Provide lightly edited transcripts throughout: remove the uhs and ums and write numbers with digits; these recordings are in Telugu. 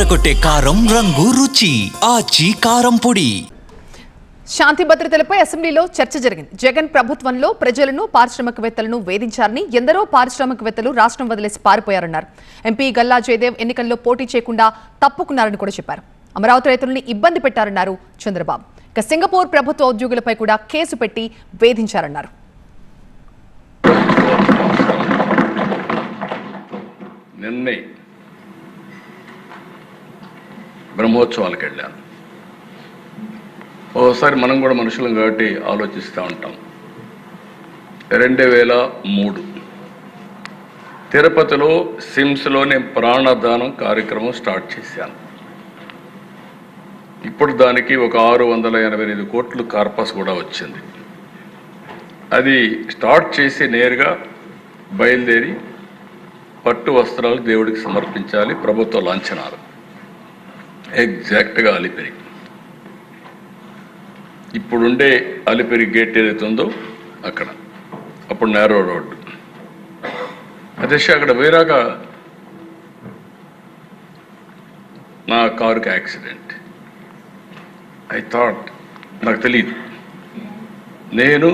అదరగొట్టే కారం రంగు రుచి ఆచి కారం పొడి. శాంతి భద్రతలపై అసెంబ్లీలో చర్చ జరిగింది. జగన్ ప్రభుత్వంలో ప్రజలను పారిశ్రామికవేత్తలను వేధించారని, ఎందరో పారిశ్రామికవేత్తలు రాష్ట్రం వదిలేసి పారిపోయారన్నారు. ఎంపీ గల్లా జయదేవ్ ఎన్నికల్లో పోటీ చేయకుండా తప్పుకున్నారని కూడా చెప్పారు. అమరావతి రైతులని ఇబ్బంది పెట్టారన్నారు చంద్రబాబు. ఇక సింగపూర్ ప్రభుత్వ ఉద్యోగులపై కూడా కేసు పెట్టి వేధించారన్నారు. నిన్నే బ్రహ్మోత్సవాలకు వెళ్ళాను. ఓసారి మనం కూడా మనుషులం కాబట్టి ఆలోచిస్తూ ఉంటాం. 2003 తిరుపతిలో సిమ్స్లో నేను ప్రాణదానం కార్యక్రమం స్టార్ట్ చేశాను. ఇప్పుడు దానికి ఒక 685 కోట్లు కార్పస్ కూడా వచ్చింది. అది స్టార్ట్ చేసి నేరుగా బయలుదేరి పట్టు వస్త్రాలు దేవుడికి సమర్పించాలి, ప్రభుత్వ లాంఛనాలు. ఎగ్జాక్ట్గా అలిపిరి, ఇప్పుడుండే అలిపిరి గేట్ ఏదైతుందో అక్కడ, అప్పుడు నేరో రోడ్డు. అదే అక్కడ వేరాక నా కారుకి యాక్సిడెంట్. ఐ థాట్, నాకు తెలియదు, నేను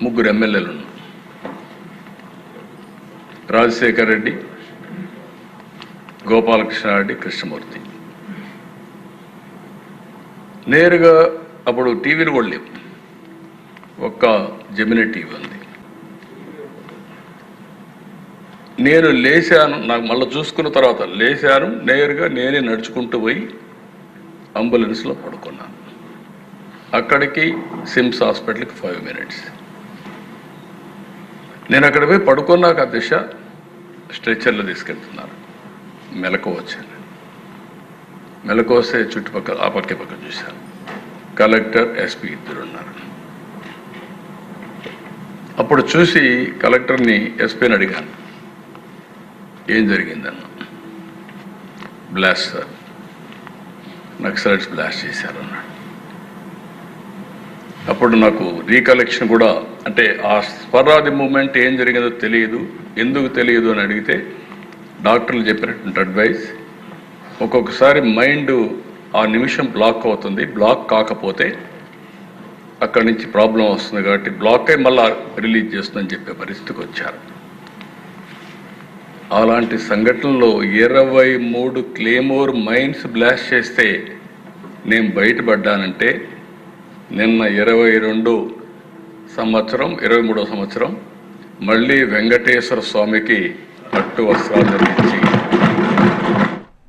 ముగ్గురు ఎమ్మెల్యేలు ఉన్నాను, రాజశేఖర్ రెడ్డి, గోపాలకృష్ణారెడ్డి, కృష్ణమూర్తి. నేరుగా అప్పుడు టీవీలు కూడా లేవు, ఒక్క జెమినీ టీవీ ఉంది. నేను లేచాను, నాకు మళ్ళీ చూసుకున్న తర్వాత లేచాను, నేరుగా నేనే నడుచుకుంటూ పోయి అంబులెన్స్లో పడుకున్నాను. అక్కడికి సిమ్స్ హాస్పిటల్కి 5 minutes. నేను అక్కడ పోయి పడుకున్నాక ఆ దిశ స్ట్రెచ్చర్లో తీసుకెళ్తున్నారు. మెలకు వచ్చాను. మెలకు వస్తే చుట్టుపక్కల ఆ పక్క చూశాను. కలెక్టర్, ఎస్పీ ఇద్దరు ఉన్నారు. అప్పుడు చూసి కలెక్టర్ని, ఎస్పీని అడిగాను, ఏం జరిగిందన్న. బ్లాస్ట్ సార్, నక్సలైట్స్ బ్లాస్ట్ చేశారు అన్నాడు. అప్పుడు నాకు రీకలెక్షన్ కూడా, అంటే ఆ స్పరాది మూమెంట్ ఏం జరిగిందో తెలియదు. ఎందుకు తెలియదు అని అడిగితే డాక్టర్లు చెప్పినటువంటి అడ్వైస్, ఒక్కొక్కసారి మైండ్ ఆ నిమిషం బ్లాక్ అవుతుంది, బ్లాక్ కాకపోతే అక్కడి నుంచి ప్రాబ్లం వస్తుంది, కాబట్టి బ్లాక్ అయి మళ్ళా రిలీజ్ చేస్తుందని చెప్పే పరిస్థితికి వచ్చారు. అలాంటి సంఘటనలో 23 క్లేమోర్ మైన్స్ బ్లాస్ట్ చేస్తే నేను బయటపడ్డానంటే, నిన్న 22వ సంవత్సరం 23వ సంవత్సరం మళ్ళీ వెంకటేశ్వర స్వామికి పట్టు వస్త్రాలు నిర్మించి